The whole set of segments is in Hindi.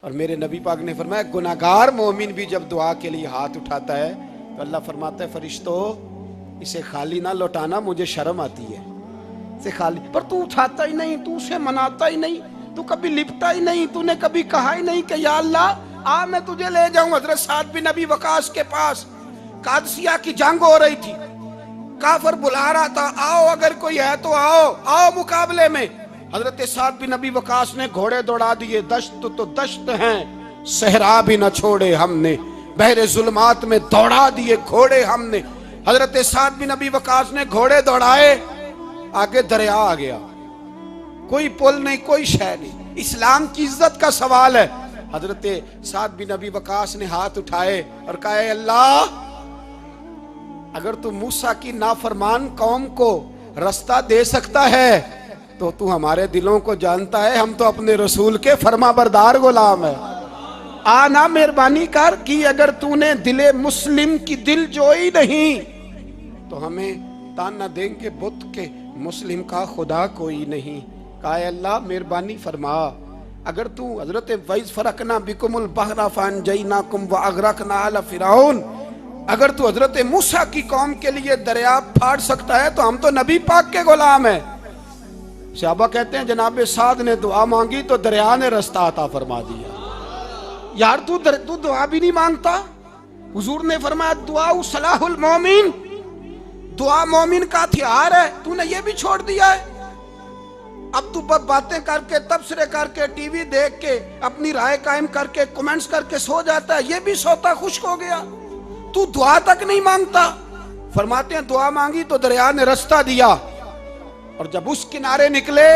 और मेरे नबी पाक ने फरमाया गुनाहगार मोमिन भी जब दुआ के लिए हाथ उठाता है तो अल्लाह फरमाता है फरिश्तों इसे खाली ना लौटाना, मुझे शर्म आती है इसे खाली। पर तू उठाता ही नहीं, तू उसे मनाता ही नहीं, तू कभी लिपटा ही नहीं, तूने कभी कहा ही नहीं कि या अल्लाह आ मैं तुझे ले जाऊं हजरत साद बिन नबी वकास के पास। कादसिया की जंग हो रही थी, काफर बुला रहा था, आओ अगर कोई है तो आओ, आओ मुकाबले में। हजरत साद बिन नबी वकास ने घोड़े दौड़ा दिए, दश्त तो दश्त हैं, सहरा भी न छोड़े हमने, बहरे जुल्मात में दौड़ा दिए घोड़े हमने। हजरत साद बिन नबी वकास ने घोड़े दौड़ाए, आगे दरिया आ गया, कोई पुल नहीं, कोई शय नहीं। इस्लाम की इज्जत का सवाल है। हजरत साद बिन नबी वकास ने हाथ उठाए और कहा अल्लाह अगर तू मूसा की नाफरमान कौम को रास्ता दे सकता है तो तू हमारे दिलों को जानता है, हम तो अपने रसूल के फरमाबरदार गुलाम है। आना मेहरबानी कर कि अगर तूने दिले मुस्लिम की दिल जोई नहीं तो हमें ताना देंगे बुत के मुस्लिम का खुदा कोई नहीं। कहा अल्लाह मेहरबानी फरमा, अगर तू हजरत वैज फरकना बिकुमुल बहरा फअनजयनाकुम व अगरकना आला फिरौन, अगर तू हजरत मूसा की कौम के लिए दरिया फाड़ सकता है तो हम तो नबी पाक के गुलाम है। सहाबा कहते हैं जनाब साद ने दुआ मांगी तो दरिया ने रास्ता अता फरमा दिया। यार तू दुआ भी नहीं मांगता। हुजूर ने फरमाया दुआ सलाहुल मोमिन, दुआ मोमिन का हथियार है, तूने ये भी छोड़ दिया है। अब तू बातें करके, तबसरे करके, टीवी देख के, अपनी राय कायम करके, कमेंट्स करके सो जाता है, ये भी सोता खुश्क हो गया। तू दुआ तक नहीं मांगता। फरमाते हैं दुआ मांगी तो दरिया ने रास्ता दिया, और जब उस किनारे निकले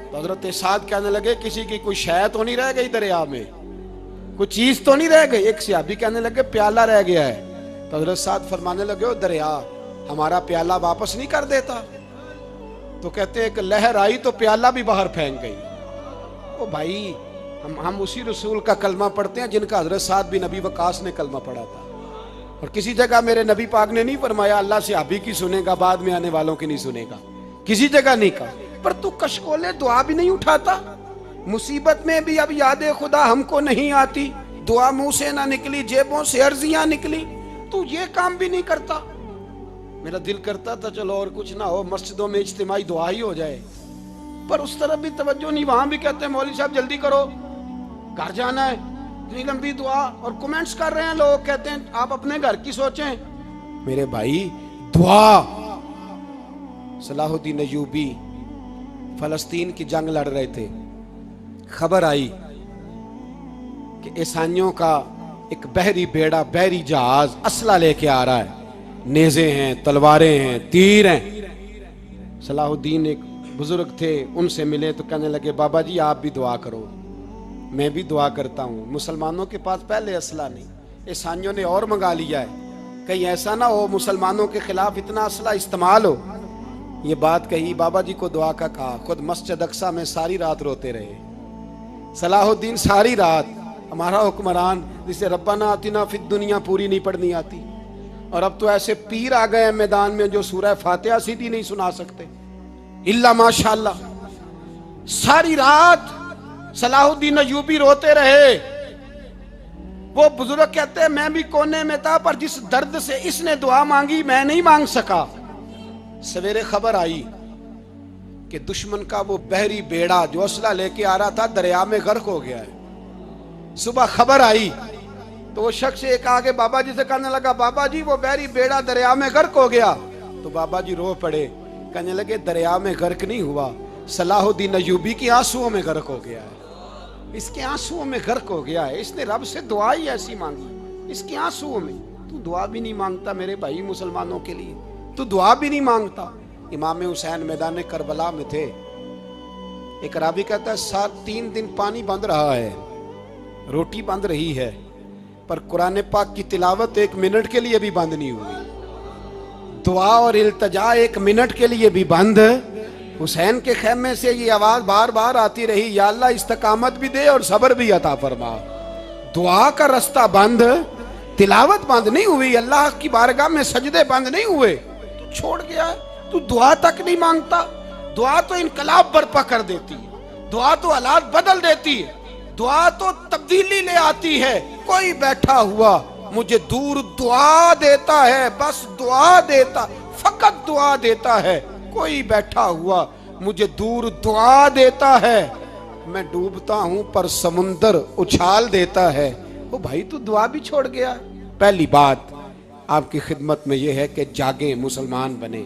तो हजरत साद कहने लगे किसी की कोई शय तो नहीं रह गई दरिया में, कोई चीज तो नहीं रह गई। एक सहाबी कहने लगे प्याला रह गया है। तो हजरत साद फरमाने लगे ओ दरिया हमारा प्याला वापस नहीं कर देता। तो कहते एक लहर आई तो प्याला भी बाहर फेंक गई। ओ भाई हम उसी रसूल का कलमा पढ़ते हैं जिनका हजरत साद बिन नबी वकास ने कलमा पढ़ा था। और किसी जगह मेरे नबी पाक ने नहीं फरमाया अल्लाह से सहाबी की सुनेगा बाद में आने वालों की नहीं सुनेगा, किसी जगह नहीं कहा। पर तू कशकोले दुआ भी नहीं उठाता। मुसीबत में भी अब यादे खुदा हमको नहीं आती, दुआ मुंह से ना निकली, जेबों से अर्जियां निकली, तू ये काम भी नहीं करता। मेरा दिल करता था चलो और कुछ ना हो, मस्जिदों में इज्तिमाई दुआ ही हो जाए, पर उस तरफ भी तवज्जो नहीं। वहां भी कहते हैं मौलवी साहब जल्दी करो घर जाना है, इतनी लंबी दुआ, और कमेंट्स कर रहे हैं लोग, कहते हैं आप अपने घर की सोचें। मेरे भाई दुआ, सलाहुद्दीन अय्यूबी फलस्तीन की जंग लड़ रहे थे, खबर आई कि ईसाइयों का एक बहरी बेड़ा, बहरी जहाज असला लेके आ रहा है, नेज़े हैं, तलवारें हैं, तीर हैं। सलाहुद्दीन एक बुजुर्ग थे, उनसे मिले तो कहने लगे बाबा जी आप भी दुआ करो। मैं भी दुआ करता हूँ। मुसलमानों के पास पहले असला नहीं, ईसाइयों ने और मंगा लिया है, कहीं ऐसा ना हो मुसलमानों के खिलाफ इतना असला इस्तेमाल हो। ये बात कही, बाबा जी को दुआ का कहा, खुद मस्जिद अक्सा में सारी रात रोते रहे। सलाहुद्दीन सारी रात, हमारा हुक्मरान जिसे रब्बाना आतिना फिद दुनिया पूरी नहीं पढ़नी आती, और अब तो ऐसे पीर आ गए मैदान में जो सूरह फातिहा सीधी नहीं सुना सकते, इल्ला माशाअल्लाह। सारी रात सलाहुद्दीन अय्यूबी रोते रहे। वो बुजुर्ग कहते हैं मैं भी कोने में था, पर जिस दर्द से इसने दुआ मांगी मैं नहीं मांग सका। सवेरे खबर आई कि दुश्मन का वो बहरी बेड़ा जो असला लेके आ रहा था दरिया में गर्क हो गया है। सुबह खबर आई तो वो शख्स एक आगे बाबा जी से कहने लगा बाबा जी वो बहरी बेड़ा दरिया में गर्क हो गया। तो बाबा जी रो पड़े, कहने लगे दरिया में गर्क नहीं हुआ, सलाहुद्दीन अय्यूबी के आंसुओं में गर्क हो गया है, इसके आंसुओं में गर्क हो गया है, इसने रब से दुआ ही ऐसी मांगी इसके आंसुओं में। तू दुआ भी नहीं मांगता मेरे भाई मुसलमानों के लिए, तू दुआ भी नहीं मांगता। इमाम हुसैन मैदान करबला में थे, एक रावी कहता है 3 दिन पानी बंद रहा है, रोटी बंद रही है, पर कुरान पाक की तिलावत 1 मिनट के लिए भी बंद नहीं हुई, दुआ और इल्तजा 1 मिनट के लिए भी बंद। हुसैन के खेमे से ये आवाज बार बार आती रही, या अल्लाह इस्तकामत भी दे और सब्र भी अता फरमा। दुआ का रास्ता बंद, तिलावत बंद नहीं हुई, अल्लाह की बारगाह में सजदे बंद नहीं हुए, तू छोड़ गया, तू दुआ तक नहीं मांगता। दुआ तो इनकलाब बर्पा कर देती है, दुआ तो हालात बदल देती है, दुआ तो तब्दीली ले आती है। कोई बैठा हुआ मुझे दूर दुआ देता है, बस दुआ देता, फकत दुआ देता है। कोई बैठा हुआ मुझे दूर दुआ देता है, मैं डूबता हूं पर समुंदर उछाल देता है। वो भाई तू दुआ भी छोड़ गया। पहली बात आपकी खिदमत में यह है कि जागे, मुसलमान बने।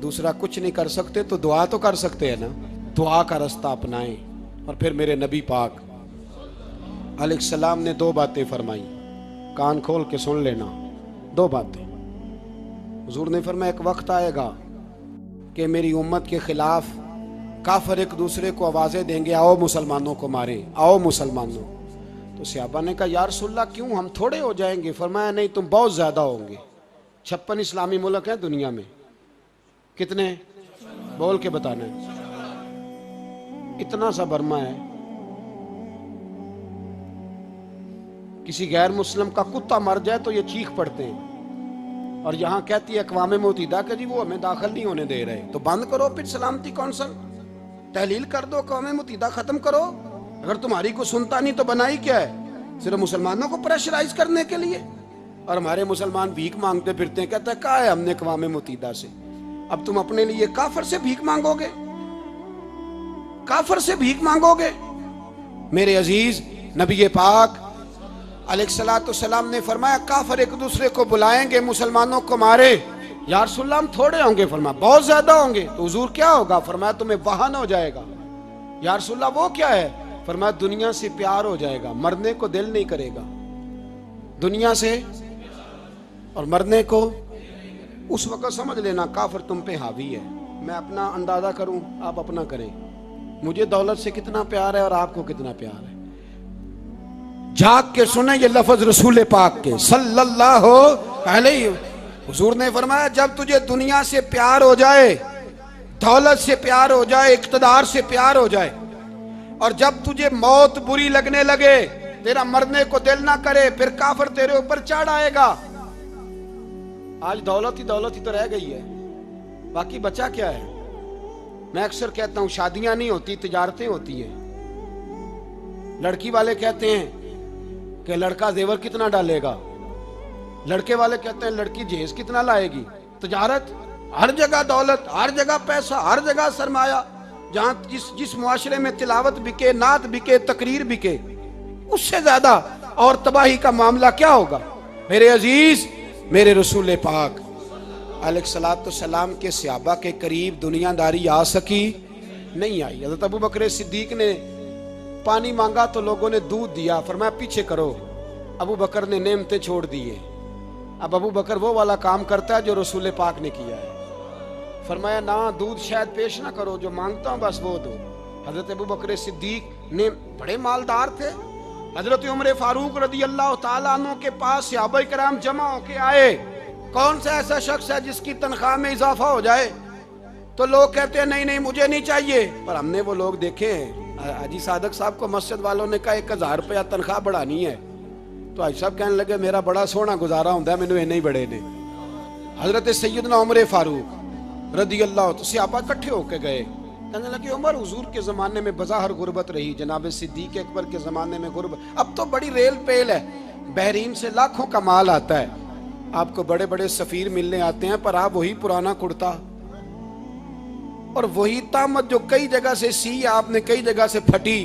दूसरा कुछ नहीं कर सकते तो दुआ तो कर सकते हैं ना, दुआ का रास्ता अपनाएं। और फिर मेरे नबी पाक अलैहिस्सलाम ने दो बातें फरमाई, कान खोल के सुन लेना। दो बातें हुजूर ने फरमाया, एक वक्त आएगा कि मेरी उम्मत के खिलाफ काफिर एक दूसरे को आवाजें देंगे, आओ मुसलमानों को मारें, आओ मुसलमानों। तो सहाबा ने कहा, या रसूलल्लाह क्यों, हम थोड़े हो जाएंगे? फरमाया, नहीं, तुम बहुत ज्यादा होंगे। 56 इस्लामी मुल्क हैं दुनिया में, कितने बोल के बताना है? इतना सा बर्मा है, किसी गैर मुस्लिम का कुत्ता मर जाए तो ये चीख पड़ते हैं। और यहां कहती है अक़वाम मुत्तहिदा कि जी वो हमें दाखिल नहीं होने दे रहे। तो बंद करो फिर सलामती कौंसिल, तहलील कर दो, अक़वाम मुत्तहिदा खत्म करो। अगर तुम्हारी को सुनता नहीं तो बनाई क्या है? सिर्फ मुसलमानों को प्रेशराइज करने के लिए। और हमारे मुसलमान भीख मांगते फिरते हैं, कहते हैं कहा है हमने अक़वाम मुत्तहिदा से। अब तुम अपने लिए काफिर से भीख मांगोगे, काफिर से भीख मांगोगे? मेरे अजीज नबी पाक अलैहिस्सलाम ने फरमाया, काफिर एक दूसरे को बुलाएंगे, मुसलमानों को मारे। या रसूलल्लाह हम थोड़े होंगे? फरमाया बहुत ज्यादा होंगे। तो हुजूर क्या होगा? फरमाया तुम्हें वाहन हो जाएगा। या रसूलल्लाह वो क्या है? फरमाया दुनिया से प्यार हो जाएगा, मरने को दिल नहीं करेगा। दुनिया से और मरने को उस वक्त समझ लेना काफिर तुम पे हावी है। मैं अपना अंदाजा करूं, आप अपना करें। मुझे दौलत से कितना प्यार है और आपको कितना प्यार है। जाग के सुने ये लफ्ज रसूल पाक के सल्लल्लाहु अलैहि। हुजूर ने फरमाया जब तुझे दुनिया से प्यार हो जाए, दौलत से प्यार हो जाए, इक़्तिदार से प्यार हो जाए, और जब तुझे मौत बुरी लगने लगे, तेरा मरने को दिल ना करे, फिर काफिर तेरे ऊपर चढ़ आएगा। आज दौलत ही तो रह गई है, बाकी बचा क्या है? मैं अक्सर कहता हूं शादियां नहीं होती, तिजारतें होती हैं। लड़की वाले कहते हैं कि लड़का जेवर कितना डालेगा, लड़के वाले कहते हैं लड़की जहेज कितना लाएगी। तिजारत, हर जगह दौलत, हर जगह पैसा, हर जगह सरमाया। जहां जिस मुआशरे में तिलावत बिके, नात बिके, तकरीर बिके, उससे ज्यादा और तबाही का मामला क्या होगा? मेरे अजीज, मेरे रसूल पाक अलैहिस्सलाम के सहाबा के करीब दुनियादारी आ सकी? नहीं आई। हज़रत अबू बकर सिद्दीक ने पानी मांगा तो लोगों ने दूध दिया, फरमाया पीछे करो। अबू बकर ने नेमतें छोड़ दिए। अब अबू बकर वो वाला काम करता है जो रसूल पाक ने किया है। फरमाया ना, दूध शायद पेश ना करो, जो मांगता हूं बस वो दो। हजरत अबू बकर सिद्दीक ने बड़े मालदार थे। हजरत उमर फारूक रदी अल्लाह तआला अन्हु के पास सहाबा किराम जमा होके आए। कौन सा ऐसा शख्स है जिसकी तनख्वाह में इजाफा हो जाए? तो लोग कहते हैं नहीं नहीं मुझे नहीं चाहिए। पर हमने वो लोग देखे हैं, हाजी सादक साहब को मस्जिद वालों ने कहा 1000 रुपया तनख्वाह बढ़ानी है, तो हाजी साहब कहने लगे मेरा बड़ा सोहना गुजारा होता है, मैंने नहीं बड़े ने। हजरत सैयदना उमर फारूक रदी अल्लाह तो सहाबा इकट्ठे होके गए, कहने लगे उमर हुजूर के जमाने में बज़ाहिर गुर्बत रही, जनाब सिद्दीक अकबर के जमाने में गुर्बत, अब तो बड़ी रेल पेल है, बहरीन से लाखों का माल आता है, आपको बड़े बड़े सफीर मिलने आते हैं, पर आप वही पुराना कुर्ता और वही तामत जो कई जगह से सी आपने, कई जगह से फटी।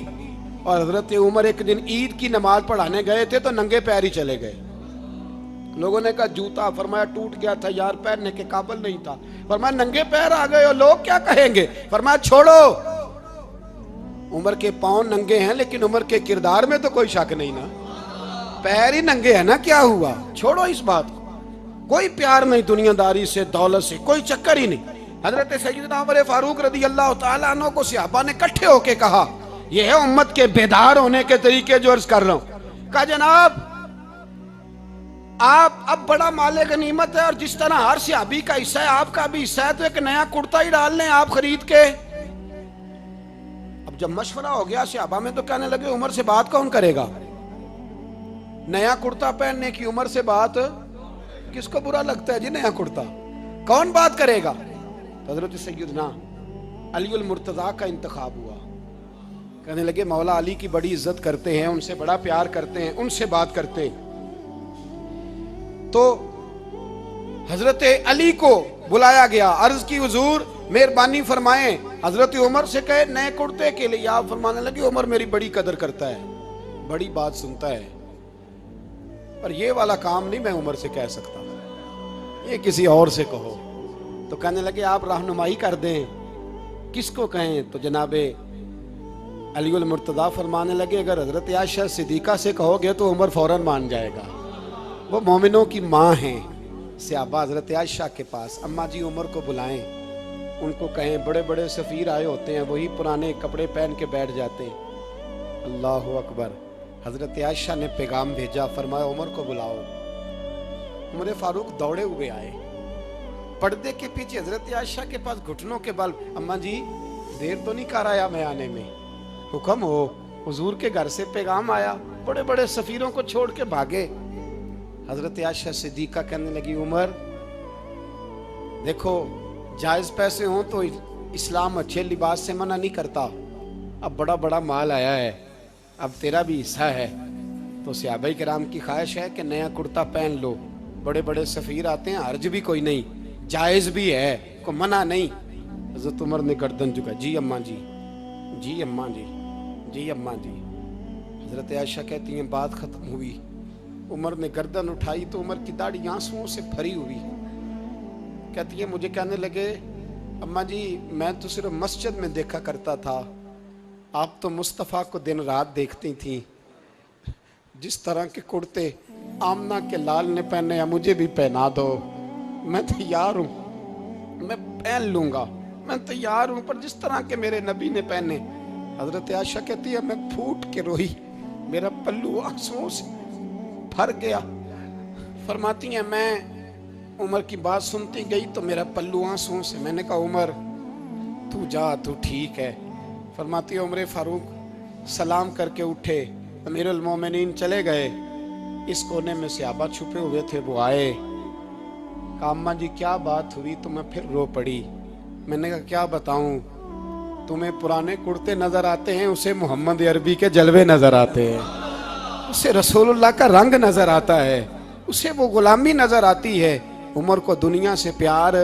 और हजरत उमर एक दिन ईद की नमाज पढ़ाने गए थे तो नंगे पैर ही चले गए। लोगों ने कहा जूता, फरमाया टूट गया था यार, पहनने के काबिल नहीं था। फरमाया नंगे पैर आ गए हो, लोग क्या कहेंगे? फरमाया छोड़ो, उमर के पांव नंगे हैं लेकिन उमर के किरदार में तो कोई शक नहीं ना, पैर ही नंगे है ना, क्या हुआ? छोड़ो इस बात को, कोई प्यार नहीं दुनियादारी से, दौलत से, कोई चक्कर ही नहीं। हजरत सैयदना उमर फारूक रदी अल्लाह तआला अन्हु को सहाबा ने इकट्ठे होके कहा, यह है उम्मत के बेदार होने के तरीके जो अर्ज कर रहा हूं। कहा जनाब आप अब बड़ा माले गनीमत है, और जिस तरह हर सहाबी का हिस्सा है आपका भी हिस्सा है, तो एक नया कुर्ता ही डाल लें आप खरीद के। अब जब मशवरा हो गया सहाबा में तो कहने लगे उमर से बात कौन करेगा? नया कुर्ता पहनने की उमर से बात किसको बुरा लगता है जी? नया कुर्ता कौन बात करेगा? हजरत सैयदना अली अल मुर्तजा का इंतखाब हुआ। कहने लगे मौला अली की बड़ी इज्जत करते हैं, उनसे बड़ा प्यार करते हैं, उनसे बात करते हैं। तो हजरत अली को बुलाया गया, अर्ज की हुजूर मेहरबानी फरमाएं। हजरत उमर से कहे नए कुर्ते के लिए। आप फरमाने लगे उमर मेरी बड़ी कदर करता है, बड़ी बात सुनता है, पर ये वाला काम नहीं मैं उमर से कह सकता, ये किसी और से कहो। तो कहने लगे आप रहनुमाई कर दें, किसको कहें? तो जनाबे अलीउल मुर्तदा फरमाने लगे अगर हजरत आयशा सिद्दीका से कहोगे तो उमर फौरन मान जाएगा, वो मोमिनों की माँ हैं। सहाबा हजरत आयशा के पास, अम्मा जी उमर को बुलाएं, उनको कहें बड़े बड़े सफ़ीर आए होते हैं, वही पुराने कपड़े पहन के बैठ जाते हैं। अल्लाह अकबर। हजरत आयशा ने पैगाम भेजा, फरमाया उमर को बुलाओ। उमर फारूक दौड़े हुए आए, पर्दे के पीछे हजरत आयशा के पास घुटनों के बल, अम्मा जी देर तो नहीं कर आया मैं आने में? हुक्म हो, हुजूर के घर से पैगाम आया, बड़े बड़े सफ़ीरों को छोड़ के भागे। हजरत आयशा सिद्दीका कहने लगी उमर देखो जायज़ पैसे हों तो इस्लाम अच्छे लिबास से मना नहीं करता, अब बड़ा बड़ा माल आया है, अब तेरा भी हिस्सा है, तो सहाबाए किराम की ख्वाहिश है कि नया कुर्ता पहन लो, बड़े बड़े सफ़ीर आते हैं, हर्ज भी कोई नहीं, जायज़ भी है, को मना नहीं। हजरत उमर ने गर्दन झुका, जी अम्मा जी, जी अम्मा जी, जी अम्मा जी। हजरत आयशा कहती हैं बात ख़त्म हुई, उमर ने गर्दन उठाई तो उमर की दाढ़ी आंसुओं से भरी हुई। कहती है मुझे कहने लगे अम्मा जी मैं तो सिर्फ मस्जिद में देखा करता था, आप तो मुस्तफ़ा को दिन रात देखती थी, जिस तरह के कुर्ते आमना के लाल ने पहने हैं मुझे भी पहना दो, मैं तैयार हूँ, मैं पहन लूँगा, मैं तैयार हूँ, पर जिस तरह के मेरे नबी ने पहने। हजरत आयशा कहती है मैं फूट के रोई, मेरा पल्लू आंसुओं से भर गया। फरमाती हैं मैं उमर की बात सुनती गई तो मेरा पल्लू आंसुओं से, मैंने कहा उमर तू जा, तू ठीक है। फरमाती है उमर फारूक सलाम करके उठे, अमीरुल मोमिनीन चले गए, इस कोने में सहाबा छुपे हुए थे, वो आए, कहा अम्मा जी क्या बात हुई? तो मैं फिर रो पड़ी। मैंने कहा क्या बताऊं, तुम्हें पुराने कुर्ते नजर आते हैं, उसे मोहम्मद अरबी के जलवे नजर आते हैं, उसे रसूलुल्लाह का रंग नजर आता है, उसे वो गुलामी नजर आती है। उमर को दुनिया से प्यार,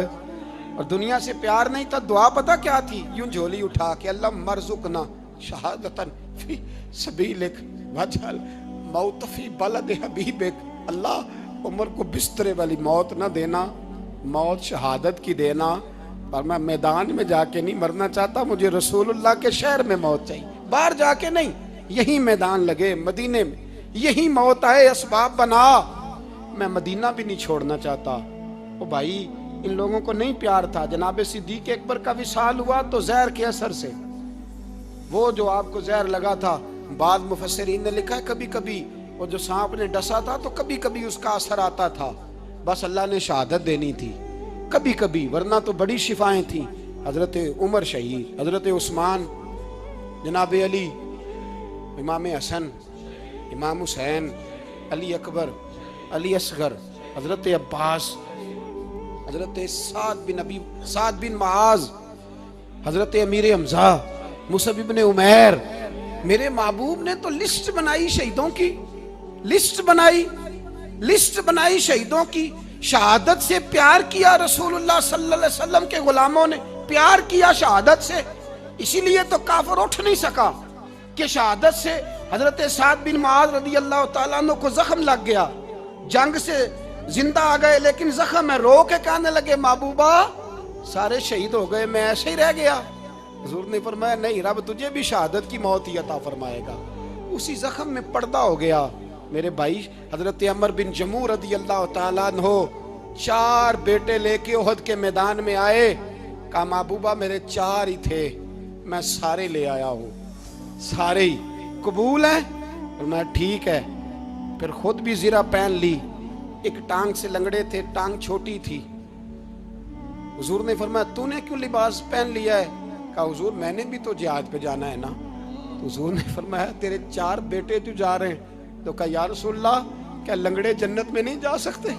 और दुनिया से प्यार नहीं था, दुआ पता क्या थी? यूं झोली उठा के अल्लाह मरजुकना शहादतन फी सबीलिक वजल मौत फी बलद हबीबिक। अल्लाह उमर को बिस्तरे वाली मौत ना देना, मौत शहादत की देना, पर मैं मैदान में जाके नहीं मरना चाहता, मुझे रसूलुल्लाह के शहर में मौत चाहिए, बाहर जाके नहीं, यही मैदान लगे मदीने में, यही मौत आए, असबाब बना, मैं मदीना भी नहीं छोड़ना चाहता। ओ भाई इन लोगों को नहीं प्यार था। जनाब सिद्दीक अकबर का विसाल हुआ तो जहर के असर से, वो जो आपको जहर लगा था, बाद मुफस्सिरीन ने लिखा है कभी कभी वो जो सांप ने डसा था तो कभी कभी उसका असर आता था, बस अल्लाह ने शहादत देनी थी कभी कभी, वरना तो बड़ी शिफाएं थी। हजरत उमर शहीद, हजरत उस्मान, जनाब अली, इमाम हसन, इमाम हुसैन, अली अकबर, अली असगर, हजरत अब्बास, हजरत साद बिन माज, हजरत अमीर हमजा, मुसअब इब्ने उमैर। मेरे महबूब ने तो लिस्ट बनाई शहीदों की, लिस्ट बनाई शहीदों की। शहादत से प्यार किया रसूलुल्लाह सल्लल्लाहु अलैहि वसल्लम के गुलामों ने, प्यार किया शहादत से, इसीलिए तो काफिर उठ नहीं सका कि शहादत से हजरत साद बिन माज रदी अल्लाह तआला अन्हु को जख्म लग गया, जंग से जिंदा आ गए लेकिन जख्म है, रो के कहने लगे महबूबा सारे शहीद हो गए, मैं ऐसे ही रह गया। हुजूर ने फरमाया नहीं, रब तुझे भी शहादत की मौत ही अता फरमाएगा। उसी जख्म में पर्दा हो गया। मेरे भाई हजरत अमर बिन जमू रदी अल्लाह तआला अन्हु 4 बेटे लेके ओहद के मैदान में आए, कहा महबूबा मेरे 4 ही थे, मैं सारे ले आया हूँ, सारे ही कबूल है? और मैं ठीक है। फिर खुद भी ज़रा पहन ली, एक टांग से लंगड़े थे, टांग छोटी थी। हुजूर ने फरमाया तूने क्यों लिबास पहन लिया है? कहा हुजूर मैंने भी तो जिहाद पे जाना है ना। तो हुजूर ने फरमाया तेरे 4 बेटे तो जा रहे हैं। तो कहा या रसूलल्लाह क्या लंगड़े जन्नत में नहीं जा सकते?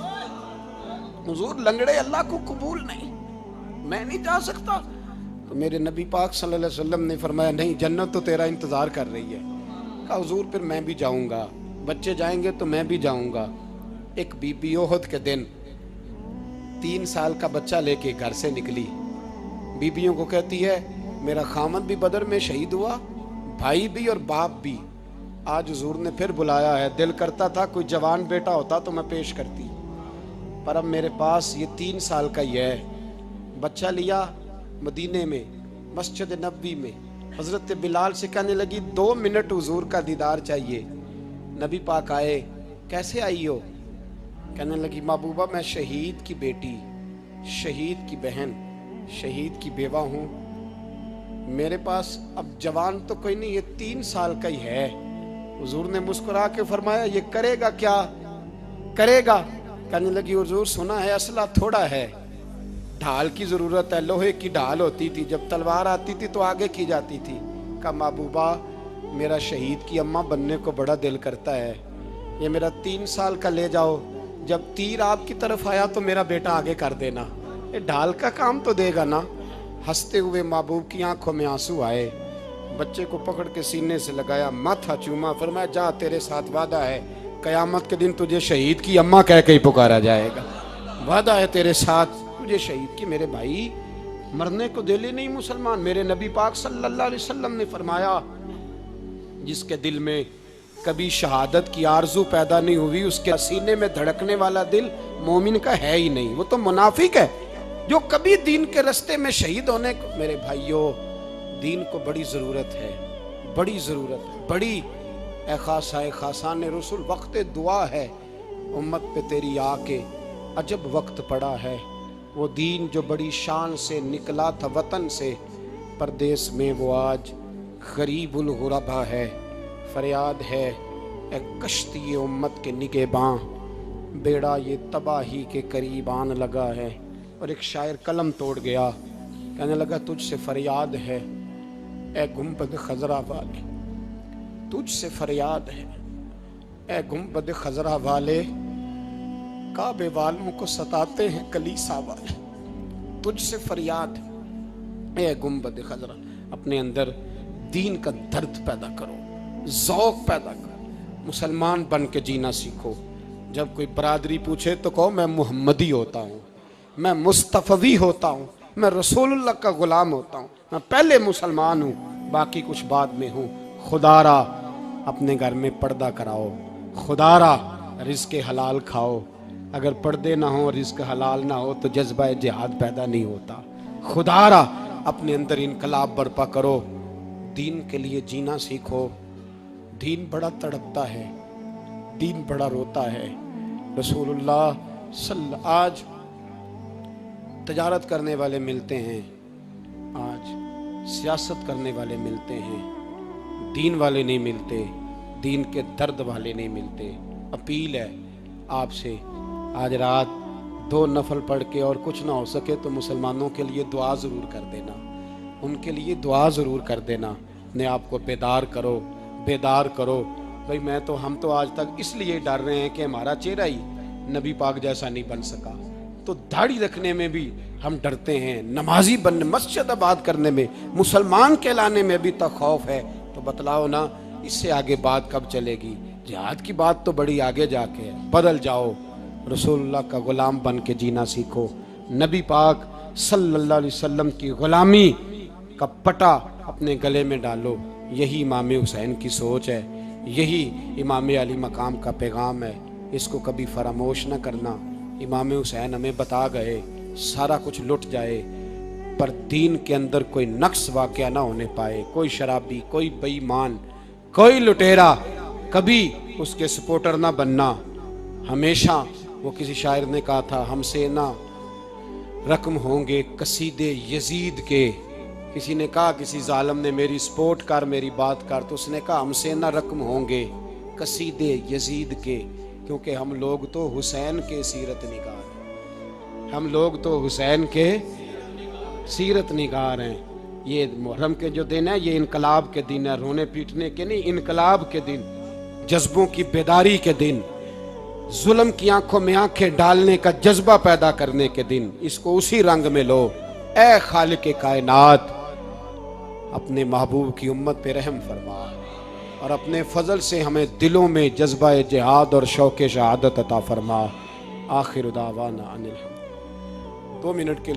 हुजूर लंगड़े अल्लाह को कबूल नहीं, मैं नहीं जा सकता। तो मेरे नबी पाक सल्लल्लाहु अलैहि वसल्लम ने फरमाया नहीं, जन्नत तो तेरा इंतज़ार कर रही है। कहा हुजूर फिर मैं भी जाऊँगा, बच्चे जाएंगे तो मैं भी जाऊँगा। एक बीबी ओहद के दिन 3 साल का बच्चा लेके घर से निकली। बीबियों को कहती है मेरा खामद भी बदर में शहीद हुआ, भाई भी और बाप भी। आज हुजूर ने फिर बुलाया है। दिल करता था कोई जवान बेटा होता तो मैं पेश करती, पर अब मेरे पास ये 3 साल का ही है। बच्चा लिया, मदीने में मस्जिद नबवी में हज़रत बिलाल से कहने लगी 2 मिनट हुजूर का दीदार चाहिए। नबी पाक आए, कैसे आई हो? कहने लगी महबूबा मैं शहीद की बेटी, शहीद की बहन, शहीद की बेवा हूँ। मेरे पास अब जवान तो कोई नहीं, ये 3 साल का ही है। हुजूर ने मुस्कुरा के फरमाया ये करेगा क्या करेगा? कहने लगी हुजूर सुना है असला थोड़ा है, ढाल की जरूरत है। लोहे की ढाल होती थी, जब तलवार आती थी तो आगे की जाती थी। कहा महबूबा मेरा शहीद की अम्मा बनने को बड़ा दिल करता है, ये मेरा 3 साल का ले जाओ, जब तीर आपकी तरफ आया तो मेरा बेटा आगे कर देना, ये ढाल का काम तो देगा ना। हंसते हुए महबूब की आंखों में आंसू आए। बच्चे को पकड़ के सीने से लगाया, माथा चूमा, फरमाया जा तेरे साथ वादा है, कयामत के दिन तुझे शहीद की अम्मा कह के ही पुकारा जाएगा। वादा है तेरे साथ, तुझे शहीद की। मेरे भाई मरने को दिल ही नहीं मुसलमान। मेरे नबी पाक सल्लल्लाहु अलैहि वसल्लम ने फरमाया जिसके दिल में कभी शहादत की आरजू पैदा नहीं हुई, उसके सीने में धड़कने वाला दिल मोमिन का है ही नहीं, वो तो मुनाफिक है। जो कभी दीन के रास्ते में शहीद होने को, मेरे भाइयों दीन को बड़ी ज़रूरत है, बड़ी ज़रूरत है, बड़ी ए खासान रसूल वक्त दुआ है। उम्मत पे तेरी आके अजब वक्त पड़ा है। वो दीन जो बड़ी शान से निकला था वतन से परदेश में, वो आज गरीबुल गुरबा है। फरियाद है ए कश्ती उम्मत के निगेबां, बेड़ा ये तबाही के करीब आन लगा है। और एक शायर कलम तोड़ गया, कहने लगा तुझसे फरियाद है ए गुंबद खजरा वाले, तुझसे फरियाद है ए गुंबद खजरा वाले, काबे वालों को सताते हैं कलीसा वाले। तुझसे फरियाद ए गुंबद खजरा। अपने अंदर दीन का दर्द पैदा करो, ज़ौक़ पैदा करो, मुसलमान बन के जीना सीखो। जब कोई बरादरी पूछे तो कहो मैं मुहम्मदी होता हूँ, मैं मुस्तफ़वी होता हूँ, मैं रसूलुल्लाह का गुलाम होता हूँ, मैं पहले मुसलमान हूँ, बाकी कुछ बाद में हूँ। खुदारा अपने घर में पर्दा कराओ, खुदारा रिज़्क़ हलाल खाओ। अगर पर्दे ना हो, रिज़्क़ हलाल ना हो तो जज्बा जिहाद पैदा नहीं होता। खुदारा अपने अंदर इनकलाब बर्पा करो, दीन के लिए जीना सीखो। दीन बड़ा तड़पता है, दीन बड़ा रोता है। रसूलुल्लाह आज तजारत करने वाले मिलते हैं, आज सियासत करने वाले मिलते हैं, दीन वाले नहीं मिलते, दीन के दर्द वाले नहीं मिलते। अपील है आपसे, आज रात 2 नफल पढ़ के और कुछ ना हो सके तो मुसलमानों के लिए दुआ ज़रूर कर देना, उनके लिए दुआ ज़रूर कर देना। अपने आप को बेदार करो, बेदार करो। भाई मैं तो हम तो आज तक इसलिए डर रहे हैं कि हमारा चेहरा ही नबी पाक जैसा नहीं बन सका, तो दाढ़ी रखने में भी हम डरते हैं, नमाजी बनने, मस्जिद आबाद करने में, मुसलमान कहलाने में भी तो खौफ है। तो बतलाओ ना, इससे आगे बात कब चलेगी? जिहाद की बात तो बड़ी आगे जाके है। बदल जाओ, रसूलुल्लाह का गुलाम बन के जीना सीखो। नबी पाक सल्लल्लाहु अलैहि वसल्लम की गुलामी का पटा अपने गले में डालो। यही इमाम हुसैन की सोच है, यही इमाम अली मकाम का पैगाम है। इसको कभी फरामोश न करना। इमाम हुसैन हमें बता गए सारा कुछ लुट जाए पर दीन के अंदर कोई नक्स वाक़या ना होने पाए। कोई शराबी, कोई बेईमान, कोई लुटेरा कभी उसके सपोर्टर ना बनना। हमेशा वो किसी शायर ने कहा था, हमसे ना रकम होंगे कसीदे यजीद के। किसी ने कहा, किसी जालिम ने मेरी सपोर्ट कर, मेरी बात कर, तो उसने कहा हमसे ना रकम होंगे कसीदे यजीद के, क्योंकि हम लोग तो हुसैन के सीरत निगार हैं, हम लोग तो हुसैन के सीरत निगार हैं। ये मुहर्रम के जो दिन है ये इनकलाब के दिन है, रोने पीटने के नहीं, इनकलाब के दिन, जज्बों की बेदारी के दिन, जुल्म की आंखों में आंखें डालने का जज्बा पैदा करने के दिन। इसको उसी रंग में लो। ए खालिक कायनात, अपने महबूब की उम्मत पे रहम फरमा और अपने फजल से हमें दिलों में जज्बा जिहाद और शौक़ शहादत अता फरमा। आखिर दावाना अनिल हम्द। 2 मिनट के